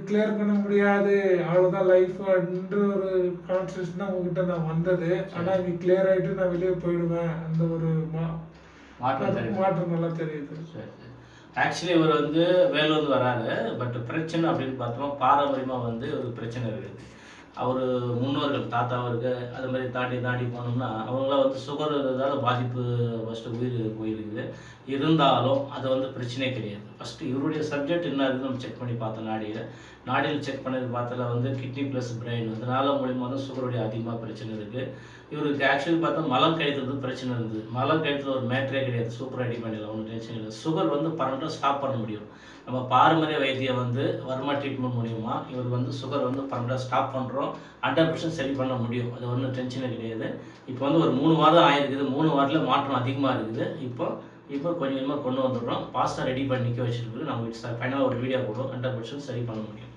Clear பண்ண முடியாது அவ்வளோதான் லைஃப்ன்ற ஒரு கான்செப்ட் தான் உங்ககிட்ட நான் வந்தது. ஆனால் இங்கே கிளியர் ஆகிட்டு நான் வெளியே போயிடுவேன் அந்த ஒரு மாற்றம் நல்லா தெரியுது. சரி சரி. ஆக்சுவலி இவர் வந்து வேலூர்ந்து வராரு. பட் பிரச்சனை அப்படின்னு பார்த்தோம்னா பாரம்பரியமாக வந்து ஒரு பிரச்சனை இருக்குது. அவர் முன்னோர்கள் தாத்தாவருக்கு அது மாதிரி தாண்டி தாண்டி போனோம்னா அவங்களாம் வந்து சுகர் இதால் பாதிப்பு ஃபஸ்ட்டு உயிர் போயிருக்குது. இருந்தாலும் அது வந்து பிரச்சனையே கிடையாது. ஃபஸ்ட்டு இவருடைய சப்ஜெக்ட் என்ன இருக்குன்னு நம்ம செக் பண்ணி பார்த்தோம் நாடியில் செக் பண்ணது பார்த்தல வந்து கிட்னி ப்ளஸ் பிரெயின் அதனால மூலிமா வந்து சுகருடைய அதிகமாக பிரச்சனை இருக்குது. இவருக்கு ஆக்சுவலி பார்த்தா மலம் கழிக்கிறது பிரச்சனை இருந்தது. மலம் கழித்துல ஒரு மேட்ரே கிடையாது. சூப்பராக ரெடி பண்ணிடலாம், ஒன்றும் டென்ஷன் இல்லை. சுகர் வந்து பர்மனெண்ட்டாக ஸ்டாப் பண்ண முடியும். நம்ம பாரம்பரிய வைத்தியம் வந்து வர்மா ட்ரீட்மெண்ட் மூலிமா இவர் வந்து சுகர் வந்து பர்மனெண்ட்டாக ஸ்டாப் பண்ணுறோம். 100% சரி பண்ண முடியும். அது ஒன்றும் டென்ஷனே கிடையாது. இப்போ வந்து ஒரு 3 வாரம் ஆயிருக்குது. 3 வாரத்தில் மாற்றம் அதிகமாக இருக்குது. இப்போ கொஞ்சம் கொஞ்சமாக கொண்டு வந்துடுறோம். பாஸ்டா ரெடி பண்ணி நிற்க வச்சுருக்கு. நம்ம ஃபைனலாக ஒரு வீடியோ போடுறோம். 100% சரி பண்ண முடியும்.